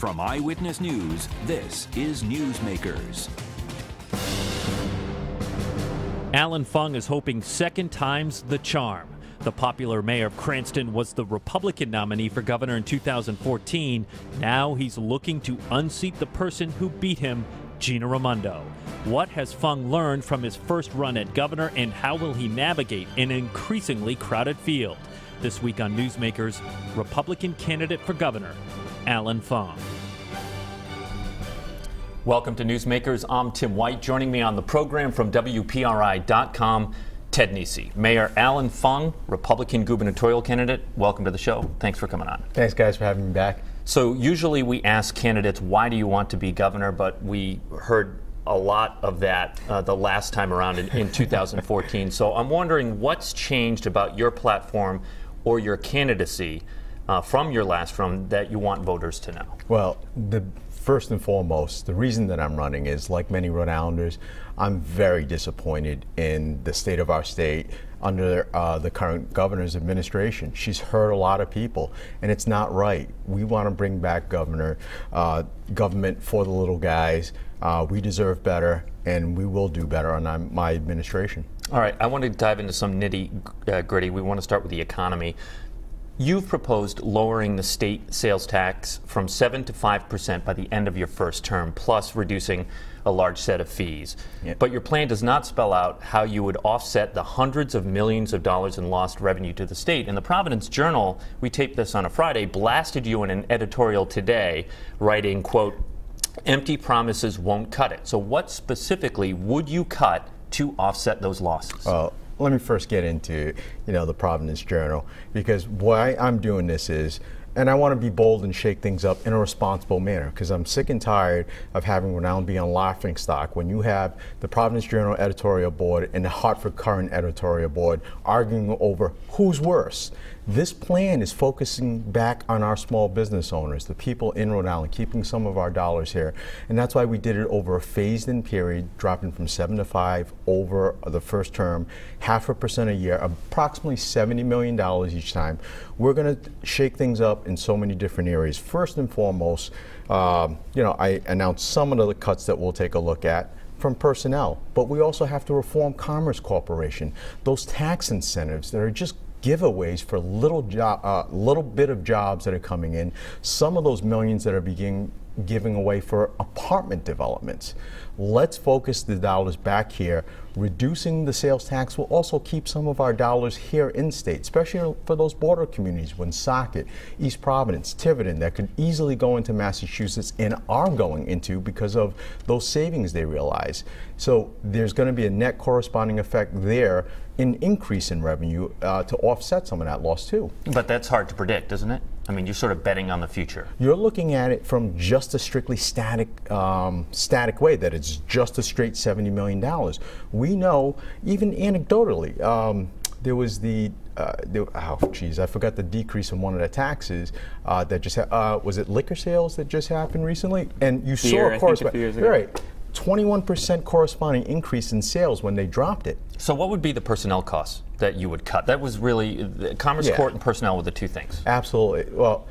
From Eyewitness News, this is Newsmakers. Allan Fung is hoping second time's the charm. The popular mayor of Cranston was the Republican nominee for governor in 2014. Now he's looking to unseat the person who beat him, Gina Raimondo. What has Fung learned from his first run at governor, and how will he navigate an increasingly crowded field? This week on Newsmakers, Republican candidate for governor, Allan Fung. Welcome to Newsmakers. I'm Tim White. Joining me on the program from WPRI.com, Ted Nesi. Mayor Allan Fung, Republican gubernatorial candidate. Welcome to the show. Thanks for coming on. Thanks, guys, for having me back. So usually we ask candidates, why do you want to be governor? But we heard a lot of that the last time around in 2014. So I'm wondering what's changed about your platform or your candidacy from your last run that you want voters to know? Well, first and foremost, the reason that I'm running is, like many Rhode Islanders, I'm very disappointed in the state of our state under the current governor's administration. She's hurt a lot of people, and it's not right. We want to bring back government for the little guys. We deserve better, and we will do better on my administration. All right, I want to dive into some nitty-gritty. We want to start with the economy. You've proposed lowering the state sales tax from 7% to 5% by the end of your first term, plus reducing a large set of fees. Yep. But your plan does not spell out how you would offset the hundreds of millions of dollars in lost revenue to the state. And the Providence Journal, we taped this on a Friday, blasted you in an editorial today, writing, quote, "Empty promises won't cut it." So what specifically would you cut to offset those losses? Let me first get into, the Providence Journal, because why I'm doing this is, and I want to be bold and shake things up in a responsible manner, because I'm sick and tired of having Rhode Island be on laughing stock when you have the Providence Journal editorial board and the Hartford Courant editorial board arguing over who's worse. This plan is focusing back on our small business owners, the people in Rhode Island, keeping some of our dollars here. And that's why we did it over a phased-in period, dropping from 7 to 5 over the first term, 0.5% a year, approximately $70 million each time. We're going to shake things up in so many different areas. First and foremost, I announced some of the cuts that we'll take a look at from personnel, but we also have to reform Commerce Corporation. Those tax incentives that are just giveaways for little bit of jobs that are coming in, some of those millions that are giving away for apartment developments. Let's focus the dollars back here. Reducing the sales tax will also keep some of our dollars here in state, especially for those border communities, Woonsocket, East Providence, Tiverton, that could easily go into Massachusetts and are going into because of those savings they realize. So there's going to be a net corresponding effect there, an increase in revenue to offset some of that loss too. But that's hard to predict, isn't it? I mean, you're sort of betting on the future. You're looking at it from just a strictly static way, that it's just a straight $70 million. We know, even anecdotally, there was I forgot the decrease in one of the taxes that just was it liquor sales that just happened recently? And you saw a corresponding, right, 21% corresponding increase in sales when they dropped it. So what would be the personnel costs that you would cut? That was really, the Commerce Court and personnel were the two things. Absolutely. Well,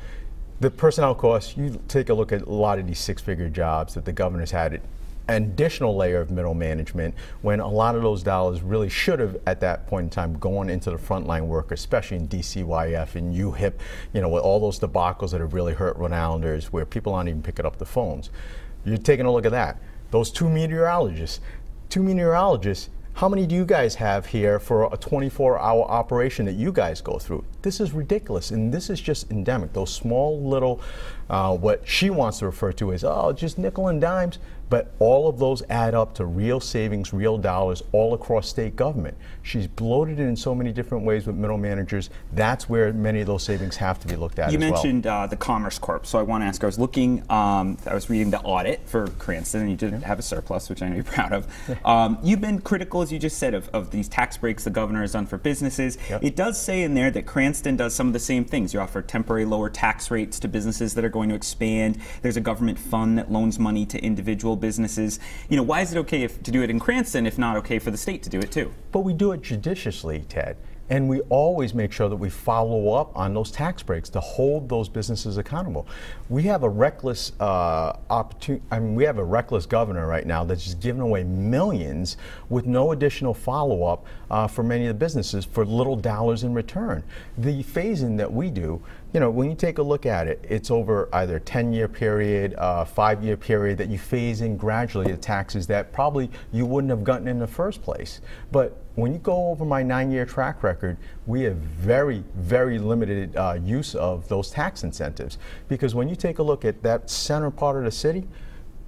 the personnel costs, you take a look at a lot of these six-figure jobs that the governor's had, an additional layer of middle management, when a lot of those dollars really should have, at that point in time, gone into the frontline workers, especially in DCYF and UHIP, with all those debacles that have really hurt Rhode Islanders, where people aren't even picking up the phones. You're taking a look at that. Those two meteorologists, how many do you guys have here for a 24-hour operation that you guys go through? This is ridiculous, and this is just endemic. Those small little, what she wants to refer to as, just nickel and dimes, but all of those add up to real savings, real dollars all across state government. She's bloated it in so many different ways with middle managers. That's where many of those savings have to be looked at as well. You mentioned the Commerce Corp, so I want to ask, I was reading the audit for Cranston, and you did have a surplus, which I know you're proud of. You've been critical, as you just said, of these tax breaks the governor has done for businesses. Yep. It does say in there that Cranston does some of the same things. You offer temporary lower tax rates to businesses that are going to expand. There's a government fund that loans money to individual businesses. Why is it okay to do it in Cranston if not okay for the state to do it too? But we do it judiciously, Ted. And we always make sure that we follow up on those tax breaks to hold those businesses accountable. We have a reckless we have a reckless governor right now that's just giving away millions with no additional follow-up for many of the businesses for little dollars in return. The phasing that we do, when you take a look at it, it's over either a 10-year period, 5-year period that you phase in gradually the taxes that probably you wouldn't have gotten in the first place. But when you go over my 9-year track record, we have very, very limited use of those tax incentives. Because when you take a look at that center part of the city,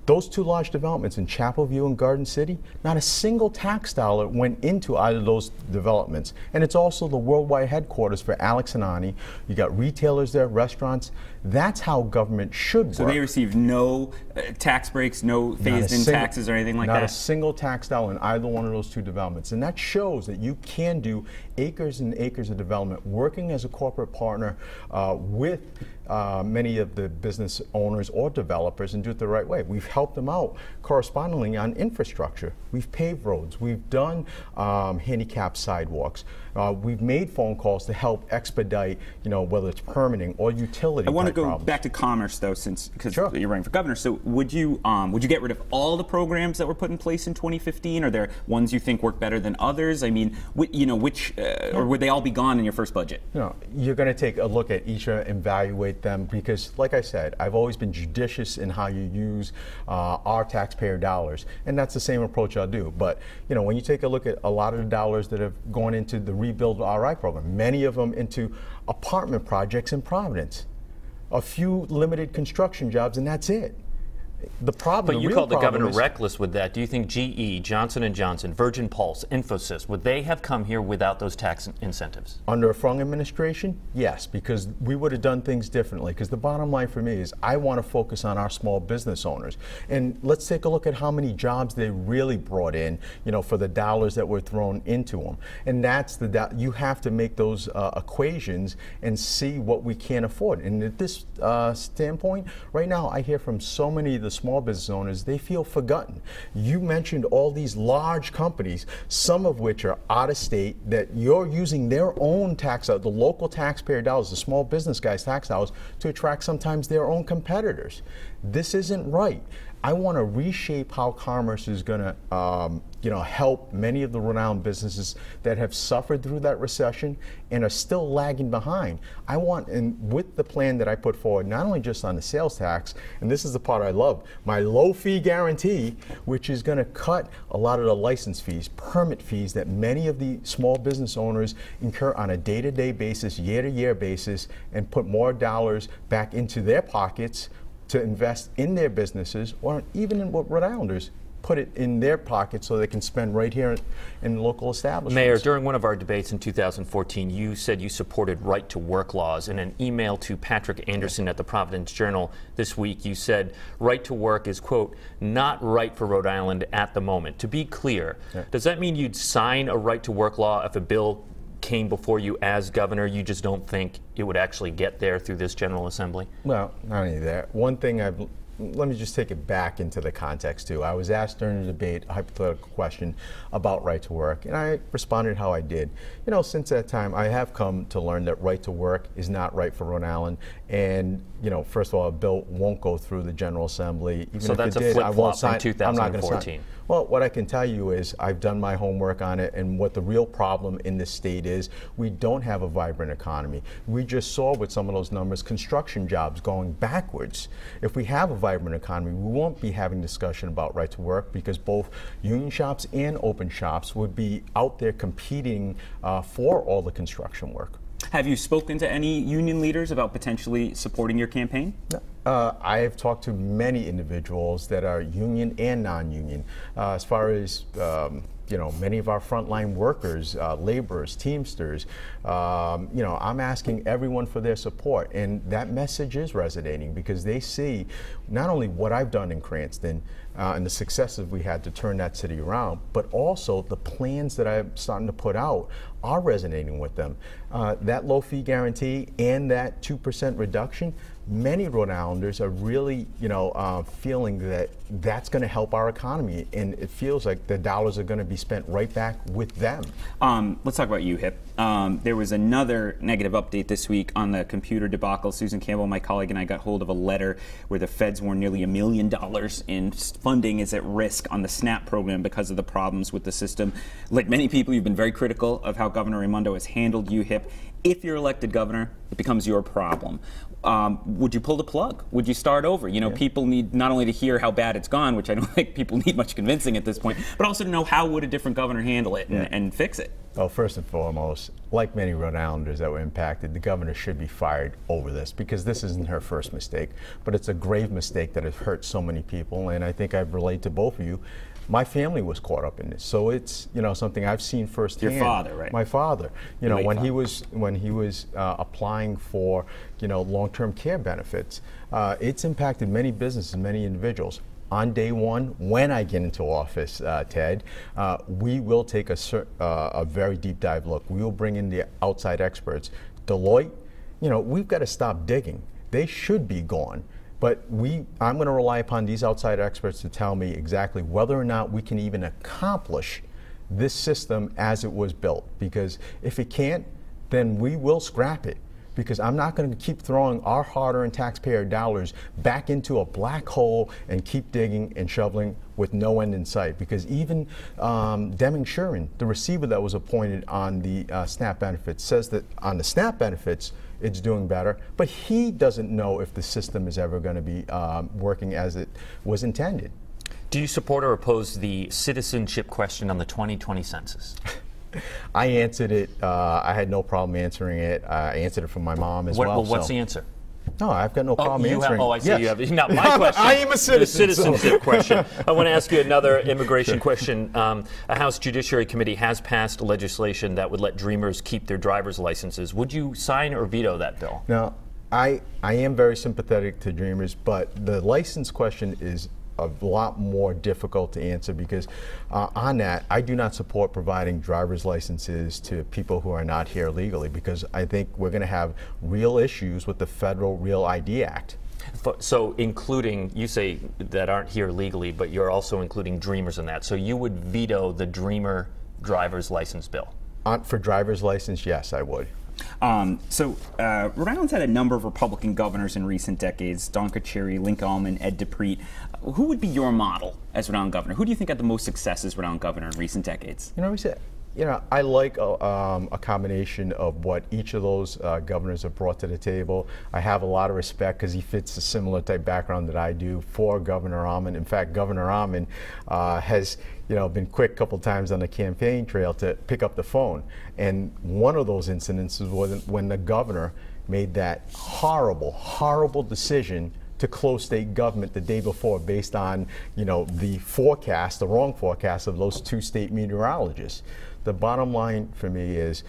those two large developments in Chapel View and Garden City, not a single tax dollar went into either of those developments. And it's also the worldwide headquarters for Alex and Ani. You got retailers there, restaurants. That's how government should work. So they receive no tax breaks, no phased-in taxes or anything like that? Not a single tax dollar in either one of those two developments. And that shows that you can do acres and acres of development working as a corporate partner with many of the business owners or developers and do it the right way. We've helped them out correspondingly on infrastructure. We've paved roads. We've done handicapped sidewalks. We've made phone calls to help expedite, whether it's permitting or utility. I want to go back to commerce, though, because you're running for governor. So would you get rid of all the programs that were put in place in 2015? Are there ones you think work better than others? I mean, or would they all be gone in your first budget? You're going to take a look at each and evaluate them because, like I said, I've always been judicious in how you use our taxpayer dollars, and that's the same approach I'll do. But when you take a look at a lot of the dollars that have gone into the Rebuild RI program, many of them into apartment projects in Providence, a few limited construction jobs, and that's it. The problem. But you called the governor reckless with that. Do you think GE, Johnson & Johnson, Virgin Pulse, Infosys, would they have come here without those tax incentives? Under a Fung administration, yes, because we would have done things differently. Because the bottom line for me is I want to focus on our small business owners. And let's take a look at how many jobs they really brought in, for the dollars that were thrown into them. And that's you have to make those equations and see what we can afford. And at this standpoint, right now, I hear from so many of the small business owners, they feel forgotten. You mentioned all these large companies, some of which are out of state, that you're using their own tax, the local taxpayer dollars, the small business guys' tax dollars, to attract sometimes their own competitors. This isn't right. I want to reshape how commerce is going to, help many of the renowned businesses that have suffered through that recession and are still lagging behind. I want, and with the plan that I put forward, not only just on the sales tax, and this is the part I love, my low fee guarantee, which is going to cut a lot of the license fees, permit fees that many of the small business owners incur on a day-to-day basis, year-to-year basis, and put more dollars back into their pockets to invest in their businesses, or even in what Rhode Islanders put it in their pockets so they can spend right here in local establishments. Mayor, during one of our debates in 2014, you said you supported right-to-work laws. In an email to Patrick Anderson at the Providence Journal this week, you said right-to-work is, quote, not right for Rhode Island at the moment. To be clear, does that mean you'd sign a right-to-work law if a bill came before you as governor? You just don't think it would actually get there through this General Assembly? Well, not only that. One thing let me just take it back into the context too. I was asked during the debate a hypothetical question about right to work, and I responded how I did. Since that time, I have come to learn that right to work is not right for Rhode Island, and first of all, a bill won't go through the General Assembly. Even so if that's it a did, flip-flop from I'm not going to 2014. sign. Well, what I can tell you is I've done my homework on it, and what the real problem in this state is, we don't have a vibrant economy. We just saw with some of those numbers, construction jobs going backwards. If we have a vibrant economy, we won't be having discussion about right to work, because both union shops and open shops would be out there competing for all the construction work. Have you spoken to any union leaders about potentially supporting your campaign? I have talked to many individuals that are union and non-union. As far as many of our frontline workers, laborers, Teamsters, I'm asking everyone for their support, and that message is resonating because they see not only what I've done in Cranston and the successes we had to turn that city around, but also the plans that I'm starting to put out are resonating with them. That low fee guarantee and that 2% reduction, many Rhode Islanders are really, feeling that that's going to help our economy, and it feels like the dollars are going to be spent right back with them. Let's talk about UHIP. There was another negative update this week on the computer debacle. Susan Campbell, my colleague, and I got hold of a letter where the feds warned nearly $1 million in funding is at risk on the SNAP program because of the problems with the system. Like many people, you've been very critical of how Governor Raimondo has handled UHIP. If you're elected governor, it becomes your problem. Would you pull the plug? Would you start over? People need not only to hear how bad it's gone, which I don't think people need much convincing at this point, but also to know how would a different governor handle it and fix it. Well, first and foremost, like many Rhode Islanders that were impacted, the governor should be fired over this, because this isn't her first mistake, but it's a grave mistake that has hurt so many people, and I think I relate to both of you. My family was caught up in this, so it's something I've seen firsthand. Your father, right? My father. When he was applying for long-term care benefits, it's impacted many businesses, many individuals. On day one, when I get into office, Ted, we will take a very deep dive look. We will bring in the outside experts. Deloitte, we've got to stop digging. They should be gone. But I'm going to rely upon these outside experts to tell me exactly whether or not we can even accomplish this system as it was built. Because if it can't, then we will scrap it. Because I'm not going to keep throwing our hard-earned taxpayer dollars back into a black hole and keep digging and shoveling with no end in sight. Because even Deming Shuren, the receiver that was appointed on the SNAP benefits, says that on the SNAP benefits, it's doing better, but he doesn't know if the system is ever going to be working as it was intended. Do you support or oppose the citizenship question on the 2020 census? I answered it. I had no problem answering it. I answered it from my mom as well. Well, what's the answer? No, I've got no problem answering. I see. Yes. You have. Not my question. I am a citizen. The citizenship question. I want to ask you another immigration question. A House Judiciary Committee has passed legislation that would let Dreamers keep their driver's licenses. Would you sign or veto that bill? Now, I am very sympathetic to Dreamers, but the license question is a lot more difficult to answer, because on that, I do not support providing driver's licenses to people who are not here legally, because I think we're going to have real issues with the Federal Real ID Act. So including, you say that aren't here legally, but you're also including Dreamers in that. So you would veto the Dreamer driver's license bill? For driver's license, yes, I would. Rhode Island's had a number of Republican governors in recent decades: Don Carcieri, Link Ullman, Ed DePrete. Who would be your model as Rhode Island governor? Who do you think had the most success as Rhode Island governor in recent decades? I like a combination of what each of those governors have brought to the table. I have a lot of respect, because he fits a similar type background that I do, for Governor Ullman. In fact, Governor Ullman has been quick a couple times on the campaign trail to pick up the phone. And one of those incidences was when the governor made that horrible, horrible decision to close state government the day before, based on the wrong forecast of those two state meteorologists. The bottom line for me is,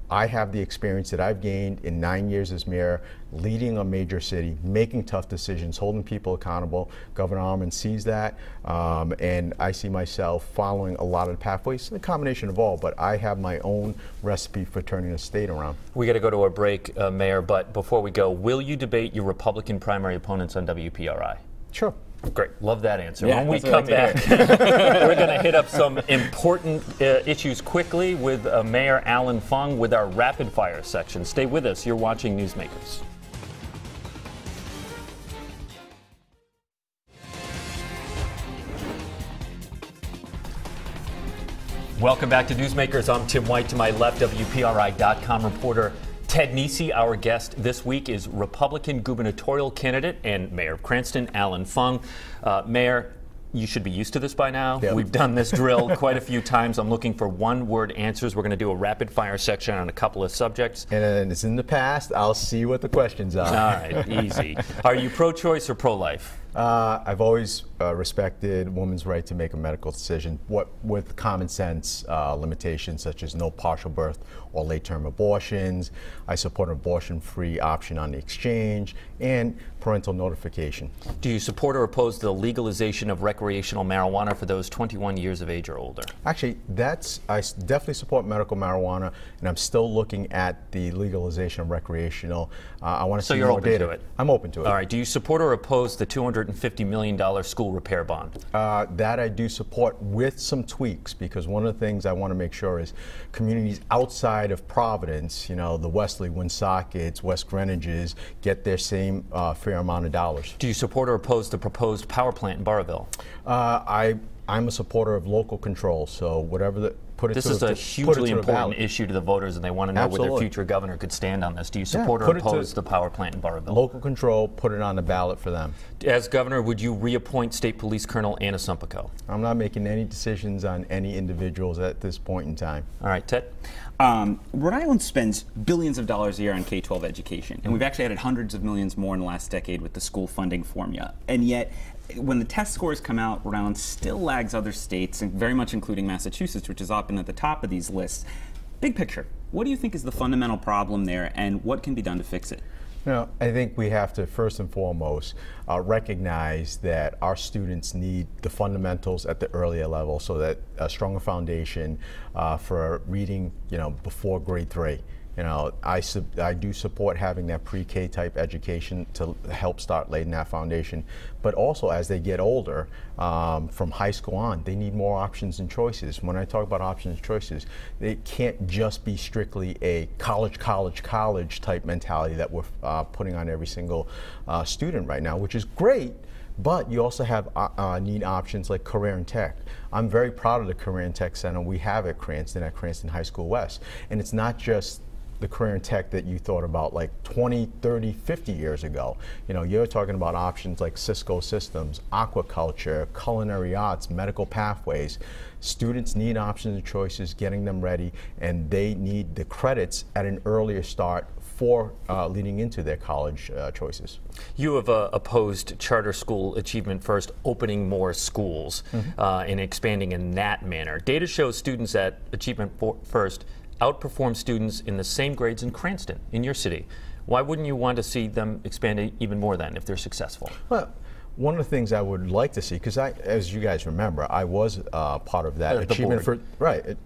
I have the experience that I've gained in 9 years as mayor, leading a major city, making tough decisions, holding people accountable. Governor Ullman sees that, and I see myself following a lot of the pathways, a combination of all, but I have my own recipe for turning the state around. We got to go to a break, Mayor, but before we go, will you debate your Republican primary opponents on WPRI? Sure. Great. Love that answer. Yeah, when we come back, we're going to hit up some important issues quickly with Mayor Allan Fung with our rapid fire section. Stay with us. You're watching Newsmakers. Welcome back to Newsmakers. I'm Tim White. To my left, WPRI.com reporter Ted Nesi. Our guest this week is Republican gubernatorial candidate and Mayor of Cranston, Allan Fung. Mayor, you should be used to this by now. Yep. We've done this drill quite a few times. I'm looking for one-word answers. We're going to do a rapid-fire section on a couple of subjects. And it's in the past. I'll see what the questions are. All right, easy. Are you pro-choice or pro-life? I've always respected women's right to make a medical decision with common sense limitations such as no partial birth or late-term abortions. I support an abortion-free option on the exchange and parental notification. Do you support or oppose the legalization of recreational marijuana for those 21 years of age or older? Actually, I definitely support medical marijuana, and I'm still looking at the legalization of recreational. I want to see more data. So you're open to it? I'm open to it. All right. Do you support or oppose the $250 million school repair bond? That I do support with some tweaks, because one of the things I want to make sure is communities outside of Providence, you know, the Wesley, Woonsockets, West Greenwiches, get their same fair amount of dollars. Do you support or oppose the proposed power plant in Burrillville? I'm a supporter of local control, so whatever the This is a hugely important issue to the voters, and they want to know where their future governor could stand on this. Do you support or oppose the power plant in Burrillville? Local control, put it on the ballot for them. As governor, would you reappoint State Police Colonel Anna Sumpico? I'm not making any decisions on any individuals at this point in time. All right, Ted? Rhode Island spends billions of dollars a year on K-12 education, and we've actually added hundreds of millions more in the last decade with the school funding formula. And yet, when the test scores come out, Rhode Island still lags other states, and very much including Massachusetts, which is often at the top of these lists. Big picture, what do you think is the fundamental problem there, and what can be done to fix it? You know, I think we have to first and foremost recognize that our students need the fundamentals at the earlier level, so that a stronger foundation for reading, you know, before grade 3. You know, I do support having that pre-K type education to help start laying that foundation. But also, as they get older, from high school on, they need more options and choices. When I talk about options and choices, it can't just be strictly a college type mentality that we're putting on every single student right now, which is great. But you also have need options like career and tech. I'm very proud of the Career and Tech Center we have at Cranston High School West. And it's not just the career and tech that you thought about like 20, 30, 50 years ago. You know, you're talking about options like Cisco Systems, aquaculture, culinary arts, medical pathways. Students need options and choices, getting them ready, and they need the credits at an earlier start for leading into their college choices. You have opposed charter school Achievement First opening more schools and expanding in that manner. Data shows students at Achievement First outperform students in the same grades in Cranston, in your city. Why wouldn't you want to see them expand even more then if they're successful? Well, one of the things I would like to see, because as you guys remember, I was part of that Achievement First,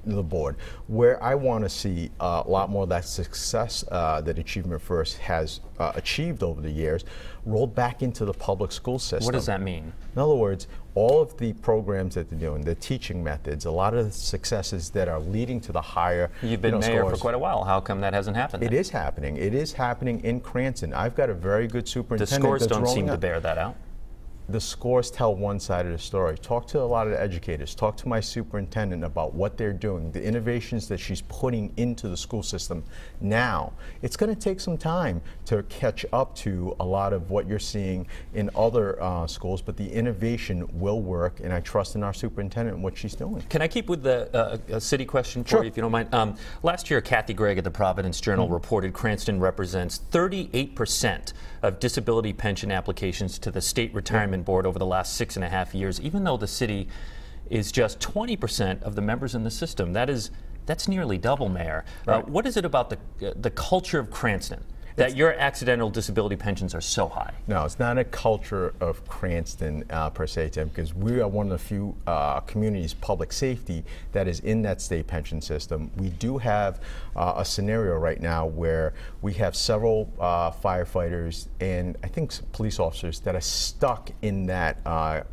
the board, where I want to see a lot more of that success that Achievement First has achieved over the years rolled back into the public school system. What does that mean? In other words, all of the programs that they're doing, the teaching methods, a lot of the successes that are leading to the higher You've been mayor for quite a while. How come that hasn't happened? It is happening. It is happening in Cranston. I've got a very good superintendent. The scores don't seem to bear that out. The scores tell one side of the story. Talk to a lot of the educators. Talk to my superintendent about what they're doing, the innovations that she's putting into the school system now. It's going to take some time to catch up to a lot of what you're seeing in other schools, but the innovation will work, and I trust in our superintendent and what she's doing. Can I keep with the a city question for you, if you don't mind? Last year, Kathy Gregg at the Providence Journal reported Cranston represents 38% of disability pension applications to the state retirement board over the last 6.5 years, even though the city is just 20% of the members in the system. That's nearly double, Mayor. Right. What is it about the culture of Cranston that your accidental disability pensions are so high? No, it's not a culture of Cranston per se, Tim, because we are one of the few communities, public safety, that is in that state pension system. We do have a scenario right now where we have several firefighters and I think police officers that are stuck in that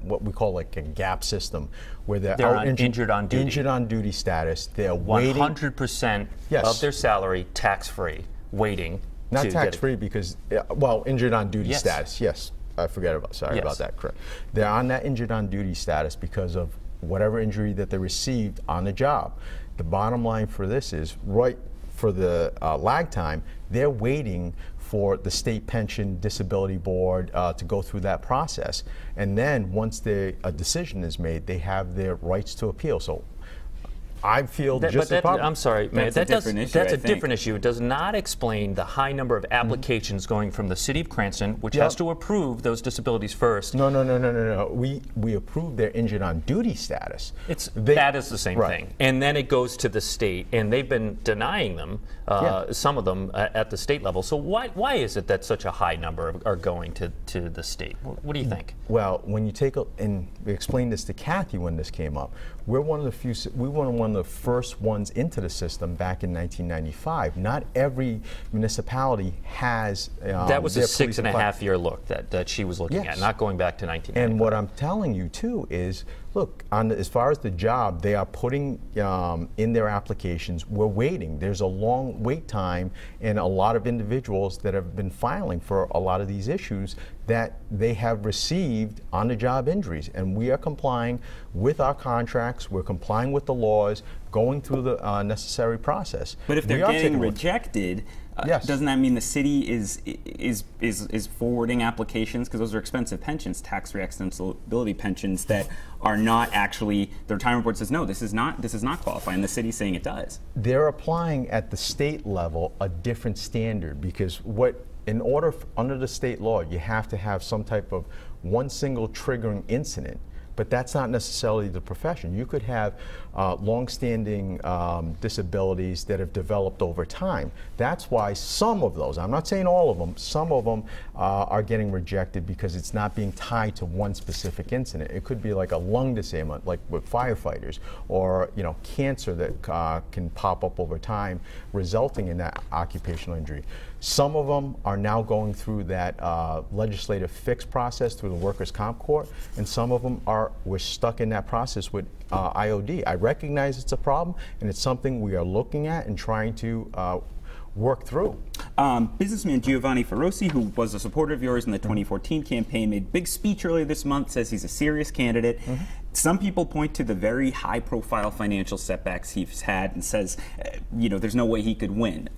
what we call like a gap system, where they're injured on duty. Injured on duty status. They're 100% of their salary tax-free, waiting. Not tax-free because, well, injured on duty status. Yes, I forget about. Sorry about that. Correct. They're on that injured on duty status because of whatever injury that they received on the job. The bottom line for this is, right for the lag time, they're waiting for the state pension disability board to go through that process, and then once a decision is made, they have their rights to appeal. So I feel just as but I'm sorry, Mayor. That's a different issue. It does not explain the high number of applications going from the city of Cranston, which has to approve those disabilities first. No. We approved their injured on duty status. That is the same thing. And then it goes to the state, and they've been denying them, some of them at the state level. So why is it that such a high number are going to the state? What do you think? Well, when you take and we explained this to Kathy when this came up, we were one of the first ones into the system back in 1995. Not every municipality has. That was a 6.5-year look that she was looking at, not going back to 1995. And what I'm telling you too is, look, as far as the job, they are putting in their applications. We're waiting. There's a long wait time, and a lot of individuals that have been filing for a lot of these issues that they have received on-the-job injuries, and we are complying with our contracts. We're complying with the laws, going through the necessary process. But if they're getting rejected, doesn't that mean the city is forwarding applications, because those are expensive pensions, tax-free extensibility pensions that are not actually, the retirement board says no, this is not qualifying, the city's saying it does. They're applying at the state level a different standard, because under the state law, you have to have some type of one single triggering incident. But that's not necessarily the profession. You could have long-standing disabilities that have developed over time. That's why some of those, I'm not saying all of them, some of them are getting rejected because it's not being tied to one specific incident. It could be like a lung disablement, like with firefighters, or cancer that can pop up over time, resulting in that occupational injury. Some of them are now going through that legislative fix process through the Workers' Comp Court, and some of them we're stuck in that process with IOD. I recognize it's a problem, and it's something we are looking at and trying to work through. Businessman Giovanni Ferrosi, who was a supporter of yours in the 2014 campaign, made a big speech earlier this month, says he's a serious candidate. Some people point to the very high-profile financial setbacks he's had and says, there's no way he could win.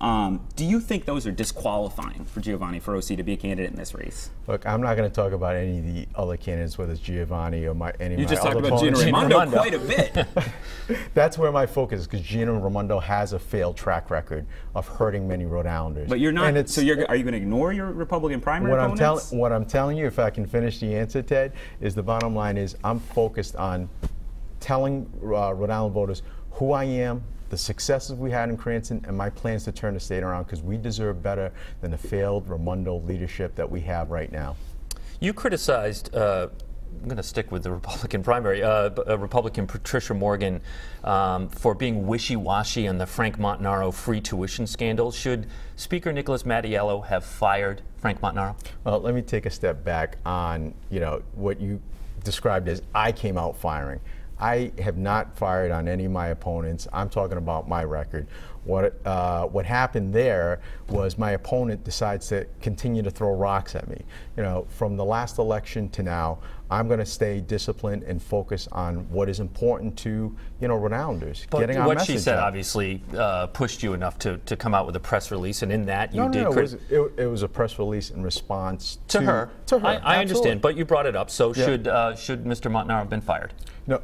Do you think those are disqualifying for Giovanni Ferrosi to be a candidate in this race? Look, I'm not going to talk about any of the other candidates, whether it's Giovanni or any of my other opponents. You just talked about Gina Raimondo quite a bit. That's where my focus is, because Gina Raimondo has a failed track record of hurting many Rhode Islanders. But you're not. Are you going to ignore your Republican primary opponents? What I'm telling you, if I can finish the answer, Ted, is the bottom line is I'm focused on telling Rhode Island voters who I am, the successes we had in Cranston, and my plans to turn the state around, because we deserve better than the failed Raimondo leadership that we have right now. You criticized, I'm going to stick with the Republican primary, Republican Patricia Morgan for being wishy-washy on the Frank Montanaro free tuition scandal. Should Speaker Nicholas Mattiello have fired Frank Montanaro? Well, let me take a step back on what you described as I came out firing. I have not fired on any of my opponents. I'm talking about my record. What happened there was my opponent decides to continue to throw rocks at me. From the last election to now, I'm going to stay disciplined and focus on what is important to Rhode Islanders. But getting our what message she said out. Obviously pushed you enough to come out with a press release, and in that you did. It was a press release in response to her. To her, I understand, but you brought it up. So should Mr. Montanaro have been fired? No.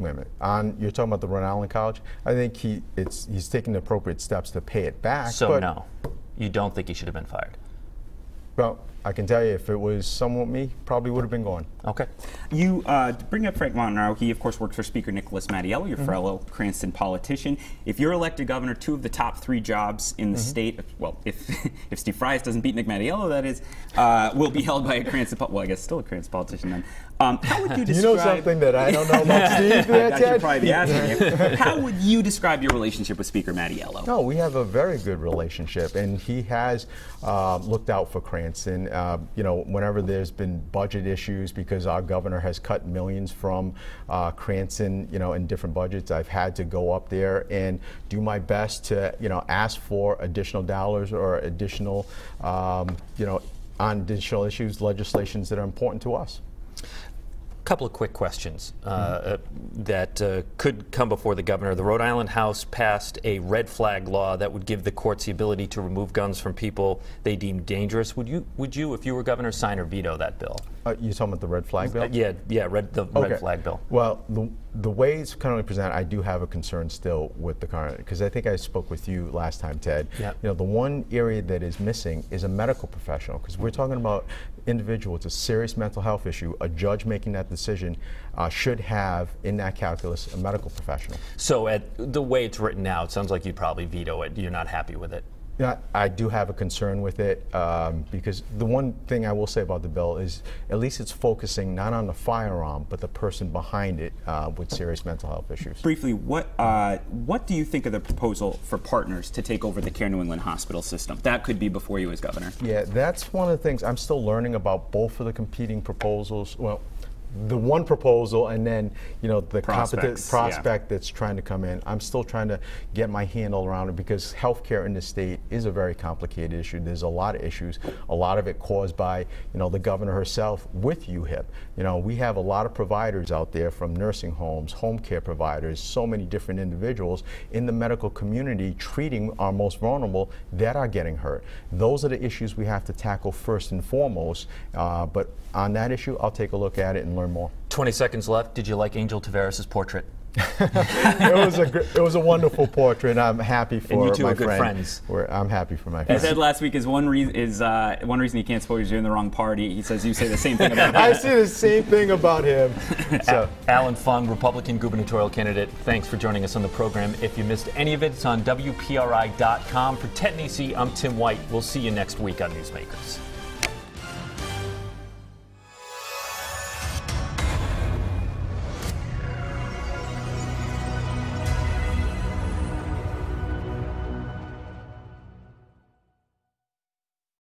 Wait a minute. You're talking about the Rhode Island College? I think he's taking the appropriate steps to pay it back. So no, you don't think he should have been fired? Well, I can tell you, if it was someone with me, probably would have been gone. Okay. You bring up Frank Montanaro. He, of course, works for Speaker Nicholas Mattiello, your fellow Cranston politician. If you're elected governor, 2 of the top 3 jobs in the state, well, if Steve Frias doesn't beat Nick Mattiello, that is, will be held by a Cranston, well, I guess still a Cranston politician then. How would you describe... You know something that I don't know about Steve? I should probably be asking you. How would you describe your relationship with Speaker Mattiello? No, we have a very good relationship, and he has looked out for Cranston. Whenever there's been budget issues, because our governor has cut millions from Cranston, in different budgets, I've had to go up there and do my best to, ask for additional dollars or additional, on additional issues, legislations that are important to us. Couple of quick questions that could come before the governor. The Rhode Island House passed a red flag law that would give the courts the ability to remove guns from people they deem dangerous. Would you, if you were governor, sign or veto that bill? You're talking about the red flag bill? Red flag bill. Well, the way it's currently presented, I do have a concern still with the current, because I think I spoke with you last time, Ted. Yeah. You know, the one area that is missing is a medical professional, because we're talking about individual. It's a serious mental health issue. A judge making that decision should have in that calculus a medical professional. So the way it's written now, it sounds like you'd probably veto it. You're not happy with it. Yeah, I do have a concern with it because the one thing I will say about the bill is at least it's focusing not on the firearm but the person behind it with serious mental health issues. Briefly, what do you think of the proposal for Partners to take over the Care New England hospital system? That could be before you as governor. Yeah, that's one of the things I'm still learning about both of the competing proposals. Well, the one proposal and then, you know, the prospect that's trying to come in. I'm still trying to get my handle around it because healthcare in the state is a very complicated issue. There's a lot of issues, a lot of it caused by, you know, the governor herself with UHIP. You know, we have a lot of providers out there from nursing homes, home care providers, so many different individuals in the medical community treating our most vulnerable that are getting hurt. Those are the issues we have to tackle first and foremost. But on that issue, I'll take a look at it and learn more. 20 seconds left. Did you like Angel Tavares' portrait? It was a wonderful portrait, and I'm happy for and you two my are good friend. friends. I'm happy for my He friend. said last week one reason he can't support you is you're in the wrong party. He says you say the same thing about him. I see the same thing about him. So. Allen Fung, Republican gubernatorial candidate, thanks for joining us on the program. If you missed any of it, it's on WPRI.com. For Ted Nesi, I'm Tim White. We'll see you next week on Newsmakers.